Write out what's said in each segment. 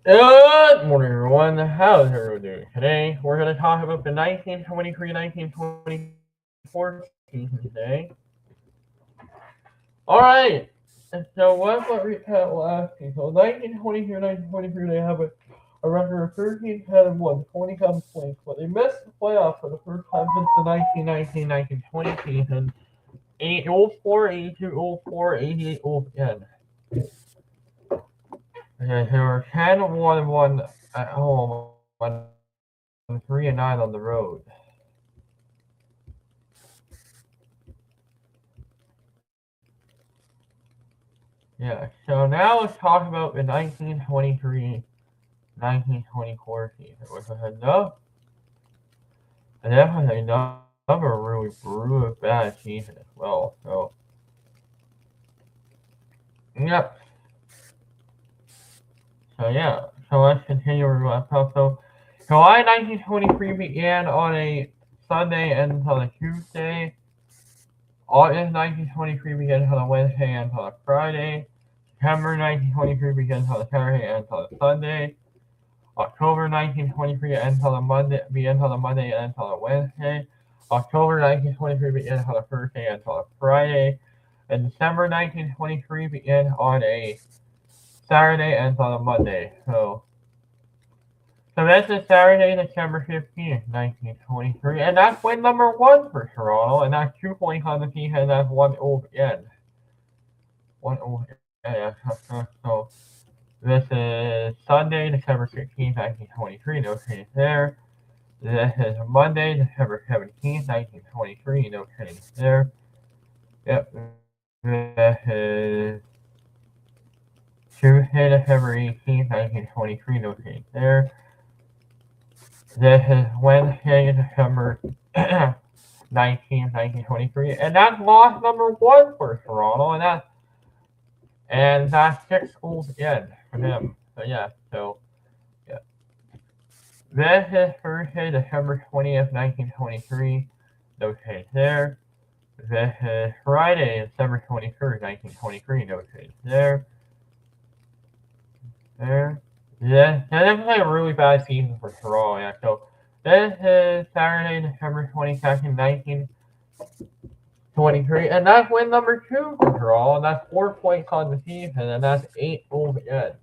Good morning, everyone. How's everyone doing today? We're going to talk about the 1923-1924 season today. All right. So what recap last season? So 1922-1923, they have a record of 13-10-1, 27 points, but they missed the playoffs for the first time since the 1919-1920 season. 8-04, 82-04, 88-10. Okay, they were 10-1-1 at home and 3-9 on the road. Yeah, so now let's talk about the 1923-1924 season, which was another really brutal bad season as well. So, yep. So let's continue with what's up. So, July 1923 began on a Sunday and on a Tuesday. August 1923 begins on a Wednesday and on a Friday. September 1923 begins on a Saturday and on a Sunday. October 1923 begins on a Monday and ends on a Wednesday. October 1923 begins on a Thursday and ends on a Friday. And December 1923 begins on a Saturday and ends on a Monday. So that's a Saturday, December 15th, 1923. And that's win number one for Toronto. And that's 2 points on the season. And that's 1 over N. 1 over N. So this is Sunday, December 16th, 1923. No change there. This is Monday, December 17th, 1923. No change there. Yep. This is Tuesday, December 18th, 1923. No change there. This is Wednesday, December 19th, 1923. And that's loss number one for Toronto. And that's 6 goals in for them. So yeah. This is Thursday, December 20th, 1923. No change there. This is Friday, December 23rd, 1923. No change there. There. This is like a really bad season for Toronto. Yeah. So this is Saturday, December 22nd, 1923. And that's win number two for Toronto. And that's 4 points on the season. And that's 8 goals in.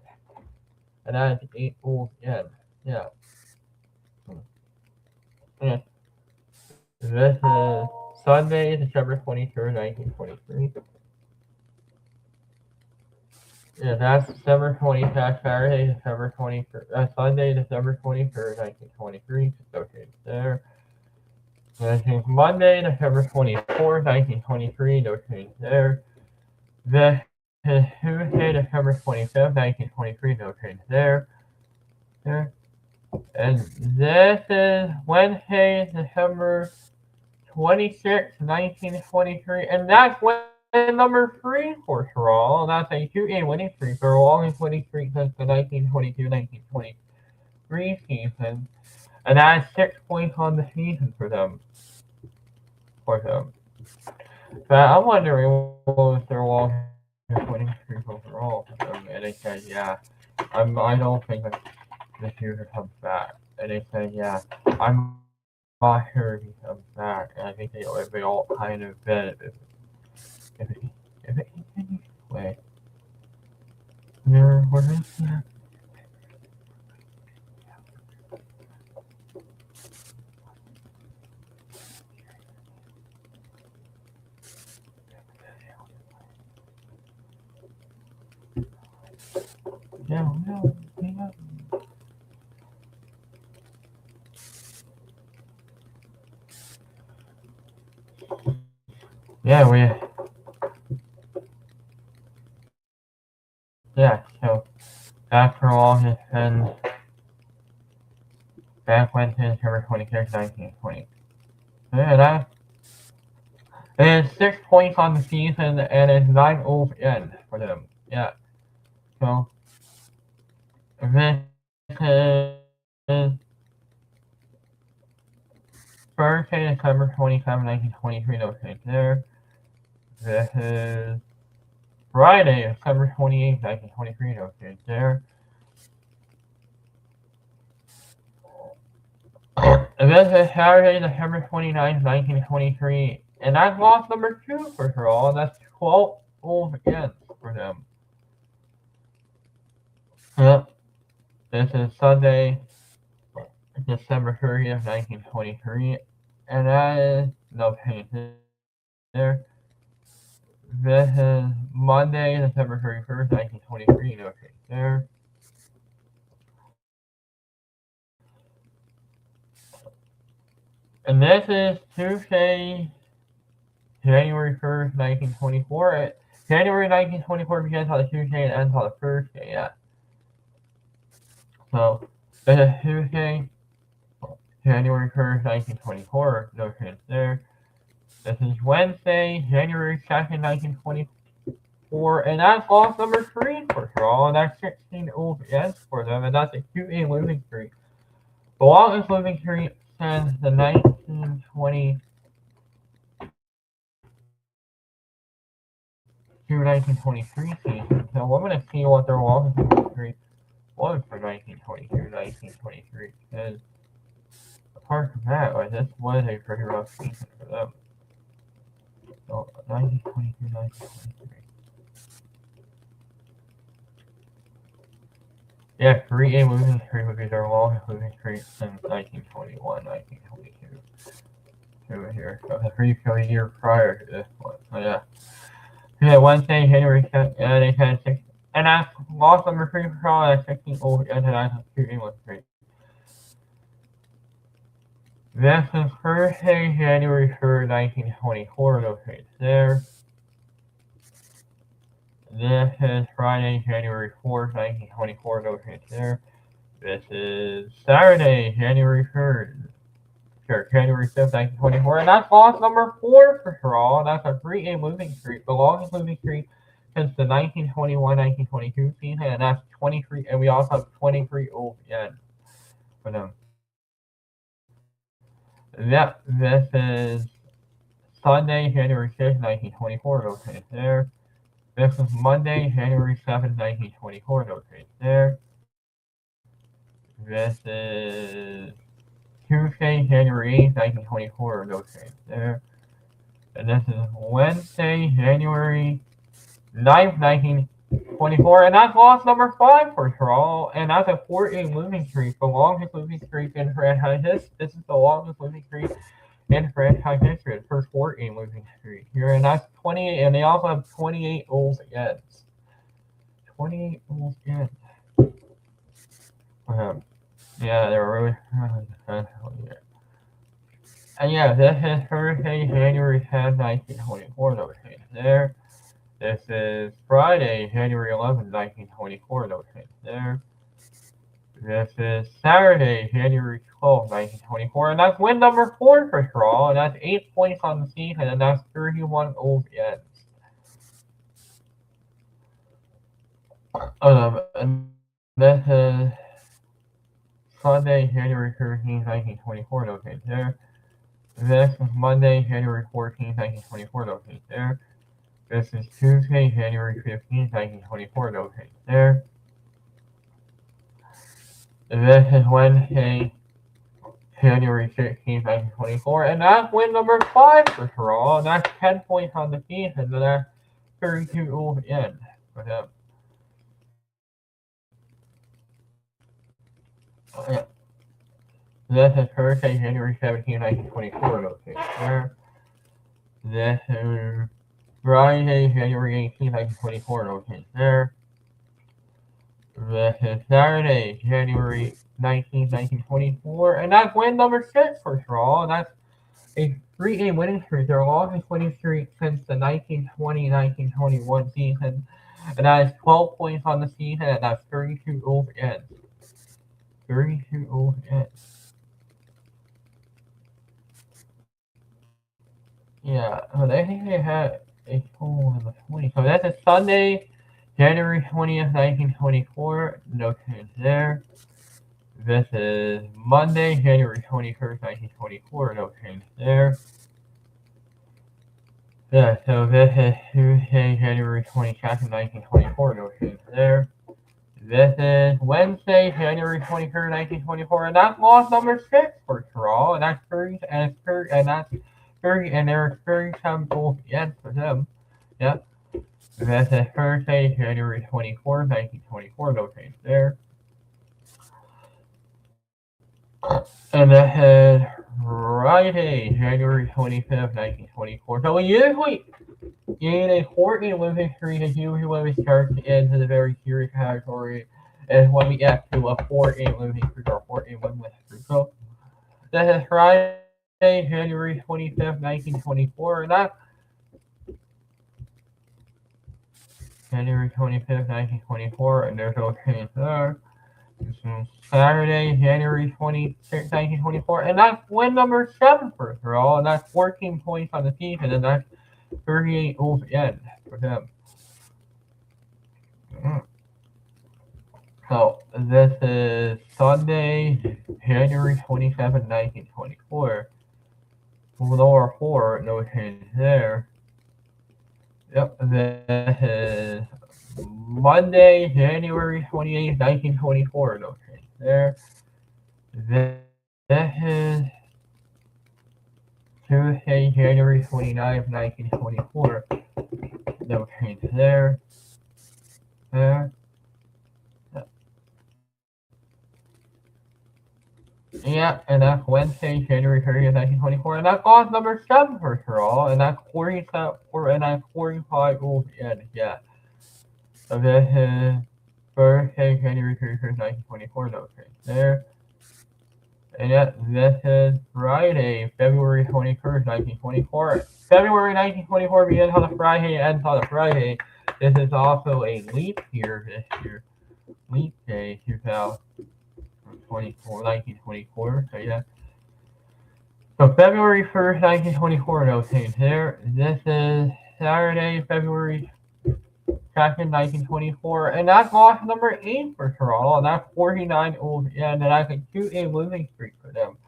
And that's 8 goals in. Yeah. Yeah. This is Sunday, December 23rd, 1923. Yeah, that's December 20th, Saturday, December 23rd, Sunday, December 23rd, 1923. No change there. This is Monday, December 24th, 1923. No change there. This is Tuesday, December 25th, 1923. No change there. There. And this is Wednesday, December 26th, 1923. And that's when number 3 for Toronto. That's a 2-game winning streak, their longest winning streak since the 1922-1923 season. And that's 6 points on the season for them. But I'm wondering what was their longest winning streak overall for them. And they said, yeah, I don't think that this year comes back. And they said, yeah, I'm not sure if he comes back. And I think they all kind of bet if it continues this way, we're going to no. So after all his and back went to December 26, 1920. Yeah, and it's 6 points on the season and it's 9 goals in for them. Yeah. So this is Thursday, December 27, 1923. No change there. This is Friday, December 28th, 1923. No change there. And this is Saturday, December 29th, 1923. And that's loss number 2 for Toronto, and that's 12 goals against for them. Yep. This is Sunday, December 30th, 1923. And that is no change there. This is Monday, December 31st, 1923. No change there. And this is Tuesday, January 1st, 1924. January 1924 begins on a Tuesday and ends on a Thursday. Yeah. So, this is Tuesday, January 1st, 1924. No change there. This is Wednesday, January 2nd, 1924. And that's loss number 3 for Toronto. And that's 16 goals against for them. And that's a 2-game losing streak. The longest losing streak since the 1920 through 1923 season. So we're going to see what their longest losing streak was for 1922-1923. Because apart from that, like, this was a pretty rough season for them. So 1922-1923. Yeah, 3-game losing streak would be their longest losing streak since 1921-1922. Over here. So the year prior to this one. So yeah. Yeah, Wednesday, January 2nd, they had 6. And that's loss number 3 for Toronto. That's 16 goals against, and that's 2-game losing streak. This is Thursday, January 3rd, 1924. No change there. This is Friday, January 4th, 1924. No change there. This is Saturday, January 3rd. January 5th, 1924. And that's loss number 4 for Toronto. That's a 3-game losing streak. The longest losing streak since the 1921-1922 season. And that's 23. And we also have 23 goals again for them. Yep, this is Sunday, January 6th, 1924. No change there. This is Monday, January 7th, 1924. No change there. This is Tuesday, January 8th, 1924. No change there. And this is Wednesday, January 9th, 1924. And that's loss number 5 for Toronto. And that's a 4-game losing streak. The longest losing streak in franchise history. This is the longest losing streak in franchise history. The first 4-game losing streak here. And that's 28. And they also have 28 goals against. 28 goals against. Yeah, they were really defensively here. And yeah, this is Thursday, January 10th, 1924. No change there. This is Friday, January 11th, 1924. No change there. This is Saturday, January 12th, 1924. And that's win number 4 for Toronto. And that's 8 points on the season. And that's 31 goals against. And this is Sunday, January 13th, 1924. No change there. This is Monday, January 14th, 1924. No change there. This is Tuesday, January 15th, 1924. No change there. This is Wednesday, January 16th, 1924. And that's win number 5 for Toronto. And that's 10 points on the season. And that's 32 goals in for them. Yeah. This is Thursday, January 17th, 1924. No change there. This is Friday, January 18th, 1924. No change there. This is Saturday, January 19th, 1924. And that's win number 6 for Toronto. And that's a 3-game winning streak. Their longest winning streak since the 1920-1921 season. And that is 12 points on the season. And that's 32 goals against. 32 goals against. Yeah, I think they had a total of 20. So that's a Sunday, January 20th, 1924. No change there. This is Monday, January 21st, 1924. No change there. Yeah, so this is Tuesday, January 22nd, 1924. No change there. This is Wednesday, January 23rd, 1924, and that's loss number 6 for Toronto, and that's 30, and it's 30, and that's 30, and there's 37 goals against for them. Yep. This is Thursday, January 24th, 1924, no change there. And this is Friday, January 25th, 1924. So we usually in a 4-game losing streak is usually when we start to get into the very serious category, is when we get to a 4-game losing streak or 4-game win streak. So this is Friday, January 25th, 1924, and that's January 25th, 1924, and there's no change there. This is Saturday, January 26th, 1924, and that's win number 7 for Throw, and that's 14 points on the season, and that's 38 goals in for them. So this is Sunday, January 27th, 1924. Lower 4, no change there. Yep, this is Monday, January 28th, 1924, no change there. This is Tuesday, January 29th, 1924, no change there. There. Yeah, and that's Wednesday, January 30th, 1924, and that's loss number 7 for Toronto, and that's 45 goals in, yeah. So this is Thursday, January 31st, 1924, no change there. And yet, this is Friday, February 21st, 1924. February 1924 begins on a Friday and ends on a Friday. This is also a leap year this year. Leap day, 1924, so yeah. So February 1st, 1924, no change there. This is Saturday, February 2nd, 1924, and that's loss number 8 for Toronto, and that's 49 goals in, and that's a 2-game losing streak for them.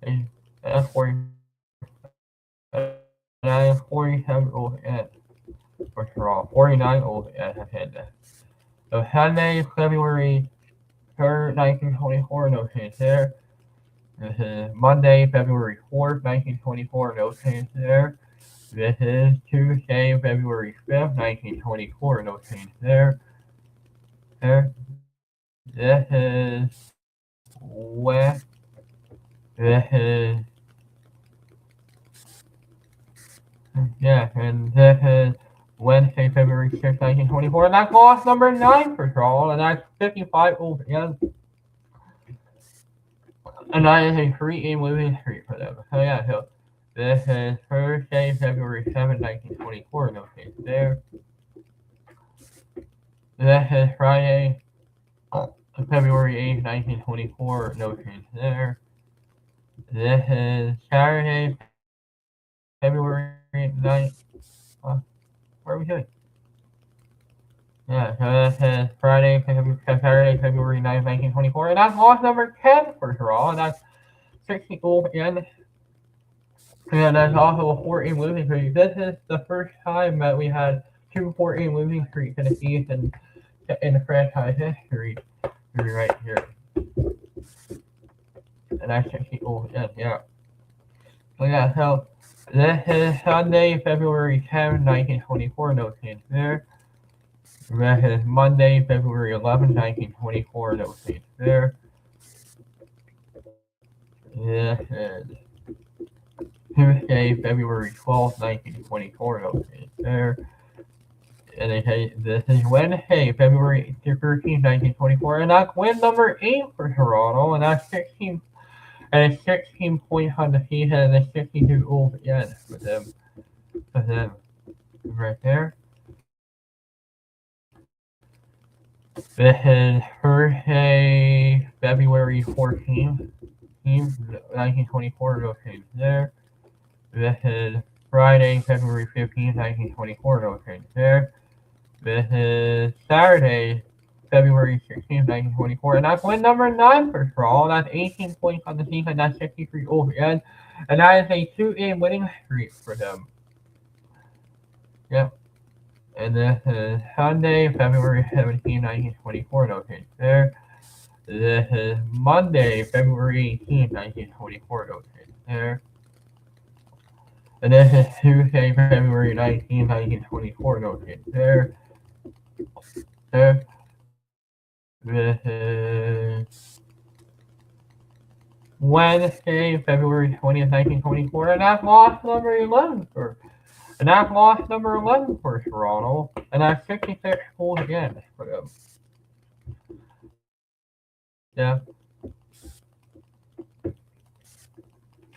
And that's 47 goals in for Toronto. 49 goals in, I've had that. So Sunday, February 3rd, 1924, no change there. This is Monday, February 4th, 1924, no change there. This is Tuesday, February 5th, 1924, no change there. There. This is and this is Wednesday, February 6th, 1924, and that's loss number 9 for Toronto, and that's 55 goals in. And that is a 3-game losing streak for them. So yeah, so this is Thursday, February 7th, 1924, no change there. This is Friday, February 8th, 1924, no change there. This is Saturday, February 9th. What are we doing? Yeah, so this is Saturday, February 9th, 1924, and that's loss number 10 for Toronto, and that's 60 goals in. And that's also a 4-game losing streak. This is the first time that we had 2 4-game losing streaks in a season in the franchise history. Right here. And that's 60 goals in, yeah. So yeah, so this is Sunday, February 10th, 1924, no change there. This is Monday, February 11th, 1924, no change there. This is Tuesday, February 12th, 1924, no change there. And they say this is Wednesday, February 13th, 1924, and that's win number 8 for Toronto, and that's 16 points on the season, and it's 62 goals again for them. Right there. This is Thursday, February 14th, 1924, no change there. This is Friday, February 15th, 1924, no change there. This is Saturday, February 16th, 1924, and that's win number 9 for Toronto. That's 18 points on the season, that's 63 goals again, and that is a 2-game winning streak for them. Yep. And this is Sunday, February 17, 1924, no change there. This is Monday, February 18, 1924, no change there. And this is Tuesday, February 19, 1924, no change there. There. This is Wednesday, February 20th, 1924, and that's loss number 11 for Toronto, and that's 56 goals again for them. Yeah.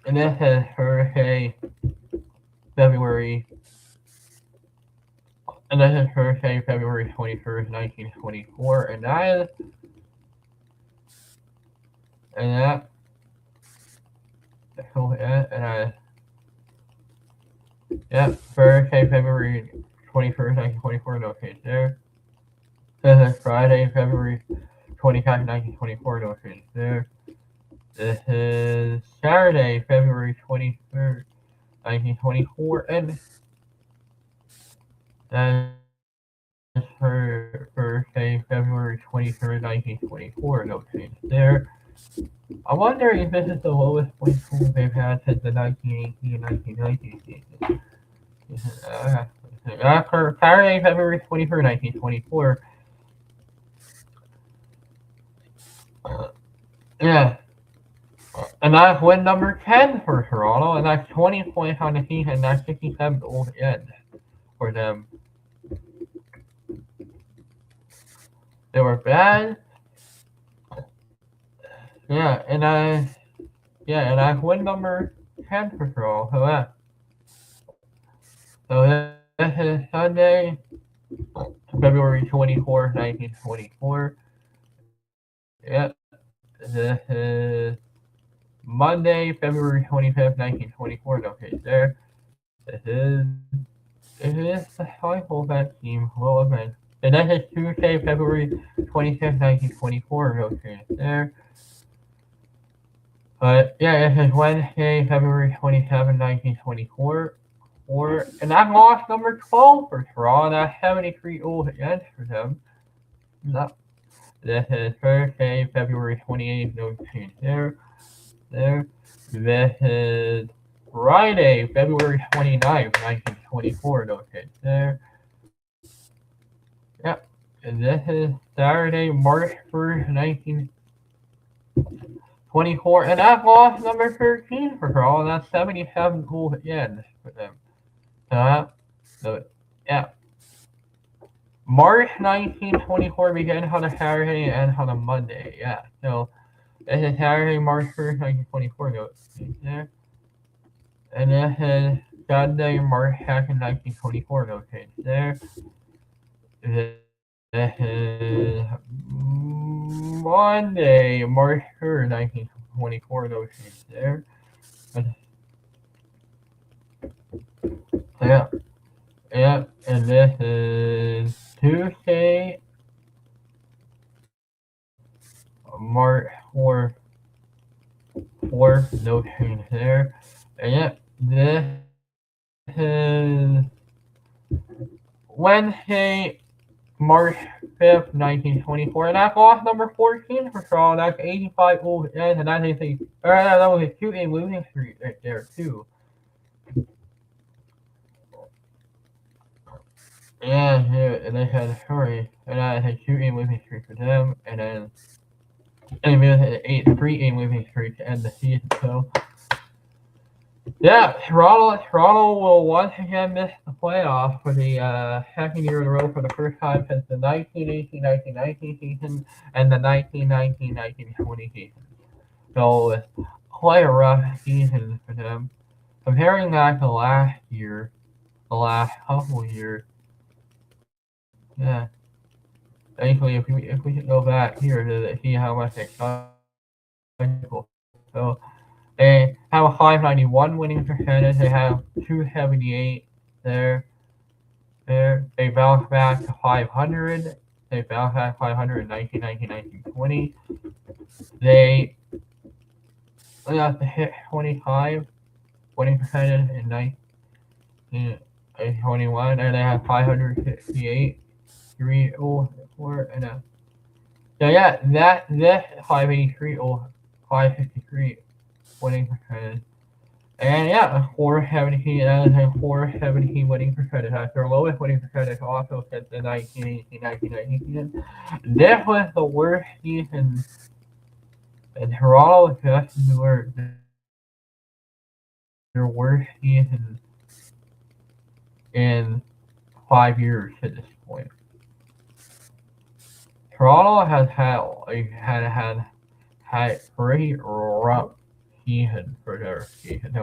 And this is Thursday, February, and this is Thursday, February 21st, 1924, and that, Thursday, February 21st, 1924, no change there. This is Friday, February 22nd, 1924, no change there. This is Saturday, February 23rd, 1924, and that is for Thursday, February 23rd, 1924, no change there. I'm wondering if this is the lowest point total they've had since the 1918-1919 season. For Saturday, February 23rd, 1924. Yeah. And that's win number 10 for Toronto, and that's 20 points on the season, and that's 67 goals in for them. They were bad. Yeah, and that's win number 10 for Toronto. So this is Sunday, February 24th, 1924. Yep. This is Monday, February 25th, 1924. No case there. This is the cycle that team will event. And this is Tuesday, February 25th, 1924. No case there. But yeah, this is Wednesday, February 27th, 1924. And that loss number 12 for Toronto. That's 73 goals against for them. No. This is Thursday, February 28th, no change there. This is Friday, February 29th, 1924, no change there. Yep. And this is Saturday, March 1st, 1924. And that's loss number 13 for Toronto. That's 77 goals again for them. So, yeah. March 1924 began on a Saturday and on a Monday. Yeah. So this is Saturday, March 1st, 1924. Go there. And this is Sunday, March 2nd, 1924. No change there. This is Monday, March 3rd, 1924. No change there. Yeah, and this is Tuesday, March 4th, no change there. And yeah, this is Wednesday, March 5th, 1924, and that's loss number 14 for Toronto. That's 85 goals against, and that was a 2-game losing streak right there, too. Yeah, and they had Hurry, and I had a 2-game losing streak for them, and then they had an 3-game losing streak to end the season. So, yeah, Toronto will once again miss the playoffs for the second year in a row for the first time since the 1918-1919 season and the 1919-1920 season. So, it's quite a rough season for them. Comparing that to last year, the last couple of years. Yeah. Basically, if we can go back here to see how much they cycle. So they have a 591 winning percentage. They have 278 there. They bounce back to 500. They bounce back 500 in 1920. They got to hit 25 winning percentage in and 21, and they have 568, 304, and so yeah, this 583 or 553 winning percentage. And yeah, 470, and 470 winning percentage. That's their lowest winning percentage also since the 1918-1919 season. This was the worst season in Toronto, just their worst season in 5 years at this point. Toronto has had pretty rough season for their season.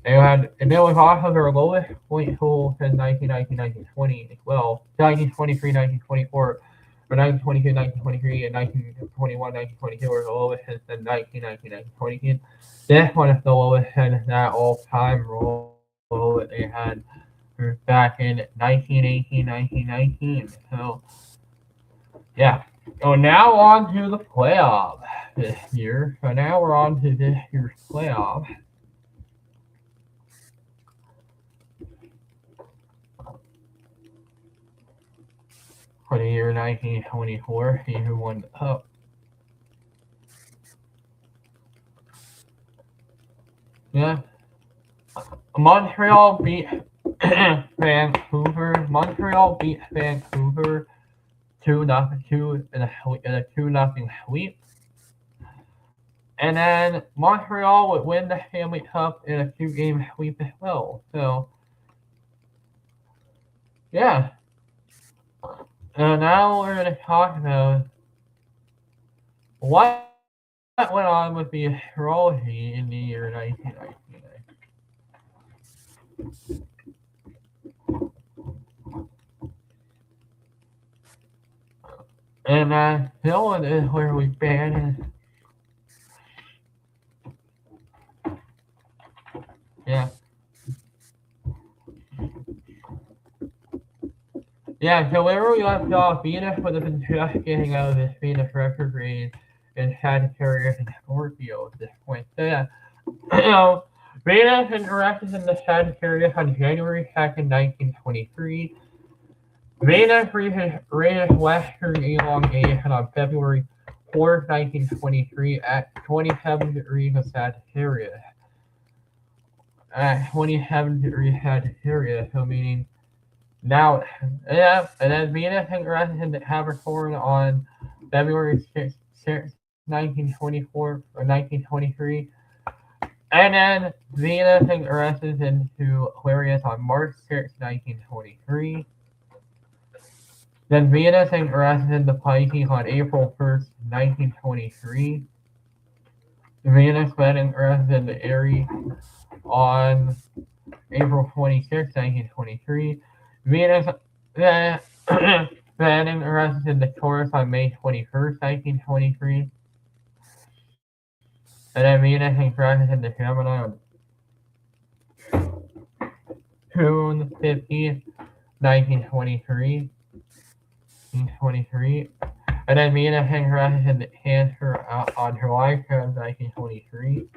It was also their lowest point total since 1919, 1920 as well. 1923, 1924, or 1922, 1923, and 1921, 1922 were the lowest since the 1919, 1920. This one is the lowest since that all-time low that they had back in 1918, 1919. So, yeah. So now on to the playoff this year. So now we're on to this year's playoff. For the year 1924, see who won the cup. Yeah. Montreal beat Vancouver. Montreal beat Vancouver 2-2 in a 2-0 sweep. And then Montreal would win the Stanley Cup in a 2-game sweep as well. So, yeah. Now we're going to talk about what went on with the astrology in the year 1999. And Dylan is where we banned. Yeah. Yeah, so where we left off, Venus would have been just getting out of this Venus retrograde in Sagittarius and Scorpio at this point. So yeah, Venus interacted in the Sagittarius on January 2nd, 1923. Venus reaches Western elongation on February 4th, 1923 at 27 degrees of Sagittarius. At 27 degrees Sagittarius, so meaning now, yeah, and then Venus interacted in the Capricorn on February 6th, 1924 or 1923. And then Venus interacted into Aquarius on March 6th, 1923. Then Venus interacted into Pisces on April 1st, 1923. Venus then interacted into Aries on April 26th, 1923. Venus then interacted into Taurus on May 21st, 1923. And then Venus interacted into Gemini on June 15th, 1923. And then Venus interacted into Cancer on July 10th, 1923.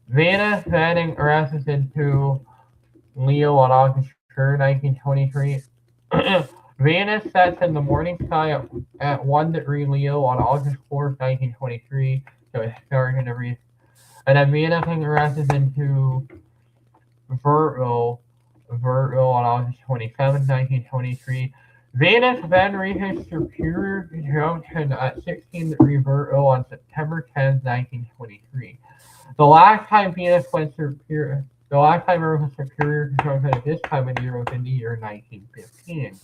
Venus then interacted into Leo on August 3rd, 1923. Venus sets in the morning sky at 1 degree Leo on August 4th, 1923. So it's starting to read. And then Venus interacted into Virgo on August 27th, 1923. Venus then reaches Superior Junction at 16 degree Virgo on September 10th, 1923. The last time Venus went Superior Junction at this time of the year was in the year 1915.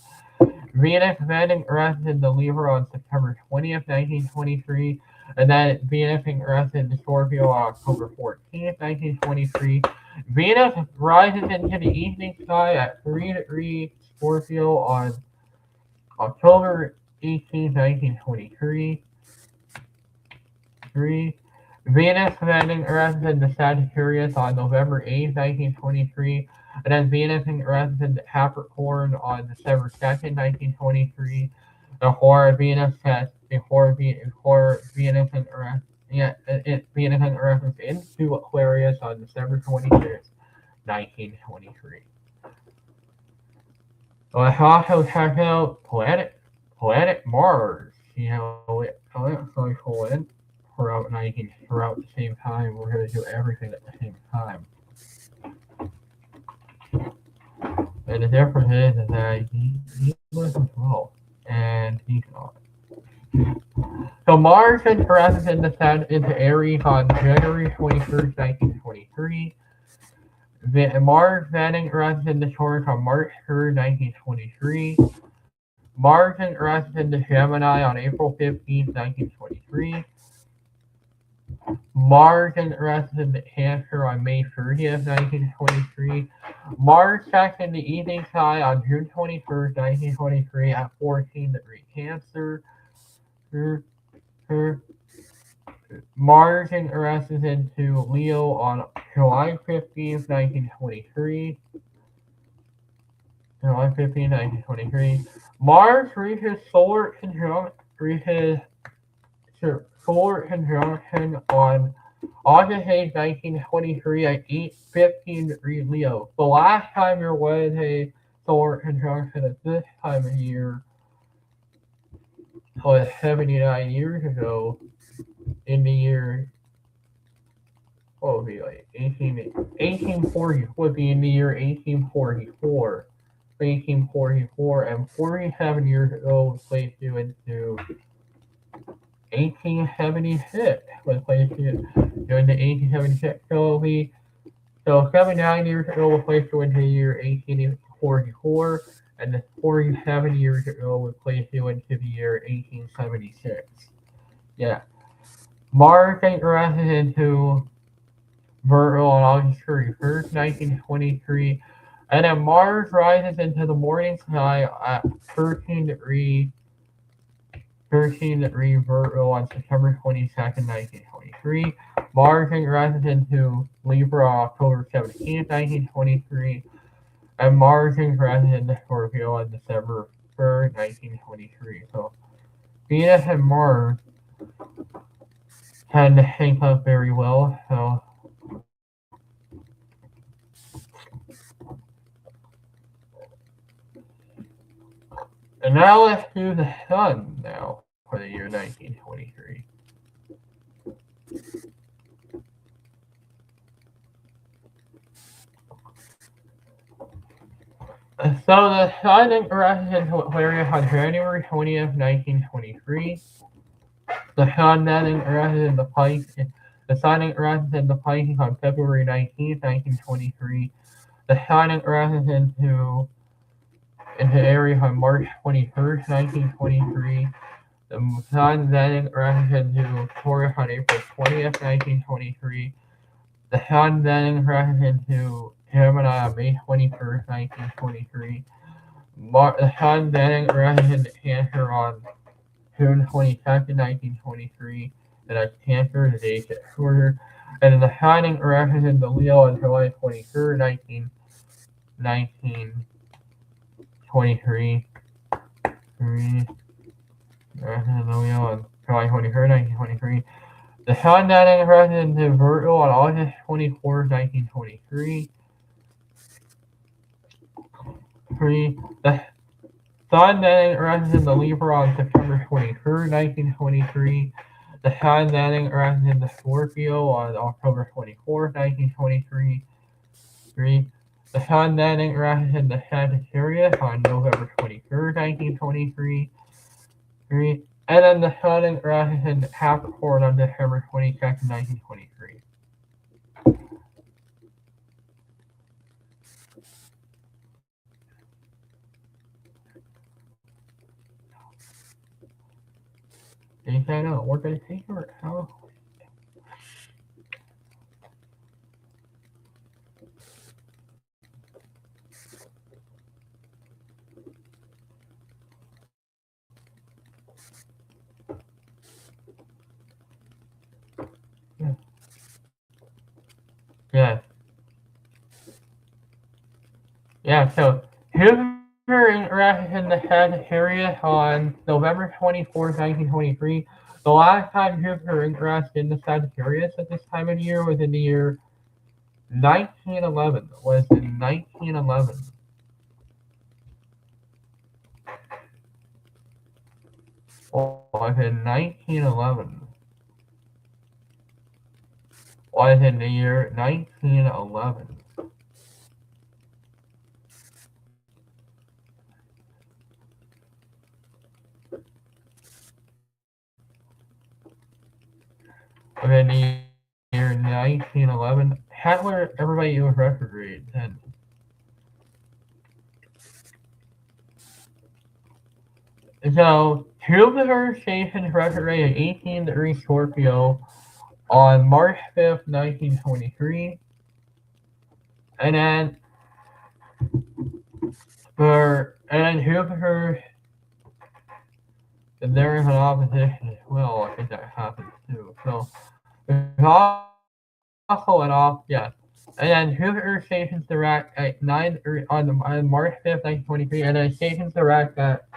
Venus then interacted in the Libra on September 20th, 1923, and then Venus interacted in the Scorpio on October 14th, 1923. Venus rises into the evening sky at 3 degrees Scorpio on October 18th, 1923. Venus then interacted in the Sagittarius on November 8th, 1923. And then Venus interacted in the Capricorn on December 2nd, 1923. Before Venus interacts into Aquarius on December 26th, 1923. Let's also check out planet Mars. You know, it cycle in throughout the same time. We're going to do everything at the same time. And the difference is that he lives as well, and he's not. So Mars enters into Aries on January 21st, 1923. Mars then enters into Taurus on March 3rd, 1923. Mars enters into Gemini on April 15th, 1923. Mars enters into Cancer on May 30th, 1923. Mars sets in the evening sky on June 21st, 1923 at 14 degrees Cancer. Mars enters into Leo on July 15th, 1923. July 15th, 1923. Mars reaches solar conjunction on August 8th, 1923 at 8:15 degrees Leo. The last time there was a solar conjunction at this time of year was 79 years ago in the year, what would be like 1840, would be in the year 1844. 1844, and 47 years ago was placed due into 1876, was placed due into 1876. So 79 years ago was placed due into the year 1844, and the 47 years ago was placed due into the year 1876. Yeah. Mars enters into Virgo on August 31st, 1923, and then Mars rises into the morning sky at 13 degree Virgo on September 22nd, 1923. Mars rises into Libra on October 17th, 1923, and Mars rises into Scorpio on December 3rd, 1923. So Venus and Mars tend to sync up very well. So and now let's do the Sun now for the year 1923. So the Sun enters into Aquarius on January 20th, 1923. The Sun then enters into Pisces. The Sun enters into Pisces on February 19th, 1923. The Sun enters into Aries on March 21st, 1923. The Sun then enters into Taurus on April 20th, 1923. The Sun then enters into Gemini on May 21st, 1923. The Sun then enters into Cancer on June 22nd, 1923. And that's Cancer, the days get shorter. And then the Sun enters into Leo on July 23rd, 1923. Leo on July 23rd, 1923. The Sun then enters into Virgo on August 24th, 1923. The Sun then enters into Libra on September 23rd, 1923. The Sun then enters into Scorpio on October 24th, 1923. The Sun then enters into Sagittarius on November 23rd, 1923. And then the Sun enters into Capricorn on December 22nd, 1923. Think I know what they think or how? Yeah, so Jupiter interacted in the Sagittarius on November 24th, 1923. The last time Jupiter interacted in the Sagittarius at this time of year was in the year 1911 was in 1911. Was in 1911. Was in the year 1911. Was in the year 1911. How were everybody use record rate then? So, Jupiter stationed record rate at 18 degrees Scorpio on March 5th, 1923. And then Jupiter, and there is an opposition as well. I think that happens too. So there's also an off, yeah. And then Jupiter stations direct at 9 on March 5th, 1923, and then stations direct at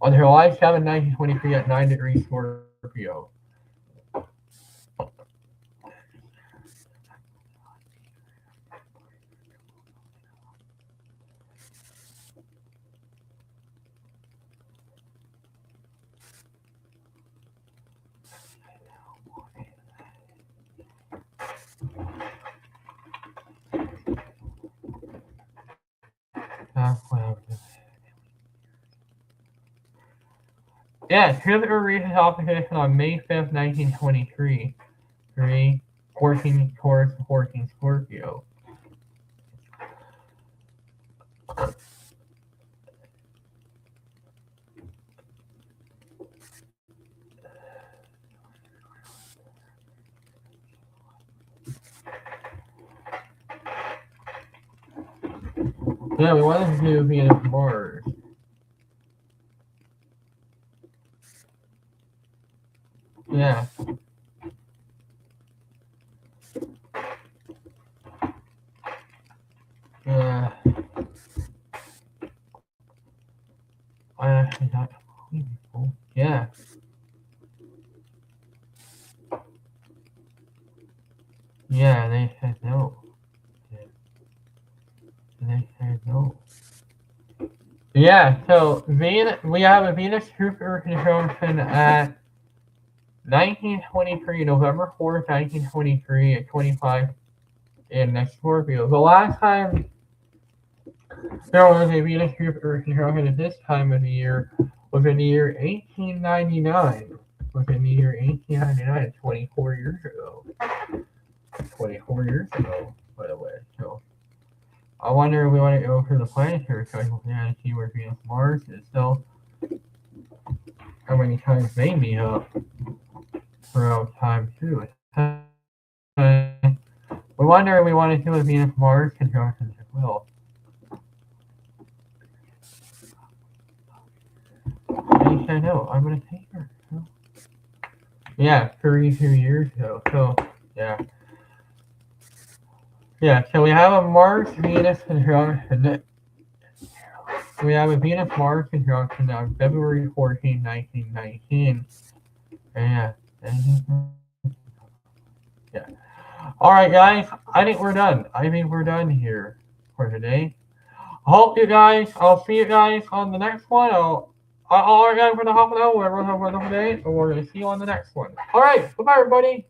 on July 7th, 1923 at 9 degrees Scorpio. Yeah, Jupiter reaches opposition on May 5th, 1923. 14 Taurus, 14 Scorpio. Yeah, we wanted to do Venus Mars. Yeah. I actually got people. Yeah. Yeah, they said no. Yeah. They said no. Yeah, so Venus, we have a Venus Jupiter conjunction at 1923, November 4th, 1923 at 25 in Scorpio. The last time there was a Venus Jupiter conjunction at this time of the year was in the year 1899. Within the year 1899, 24 years ago. 24 years ago, by the way. So I wonder if we want to go for the planetary cycle and see where Venus Mars is. So how many times they meet up throughout time too. We wonder if we want to do a Venus Mars conjunction as well. They said no, I'm gonna take her. No. Yeah, 32 years ago. So yeah. Yeah, so we have a Mars Venus conjunction. We have a Venus Mars conjunction on February 14, 1919. And yeah. Alright guys, I think we're done. I think we're done here for today. I'll see you guys on the next one. I'll again for the half an hour, everyone have a wonderful day, and we're gonna see you on the next one. Alright, bye-bye everybody.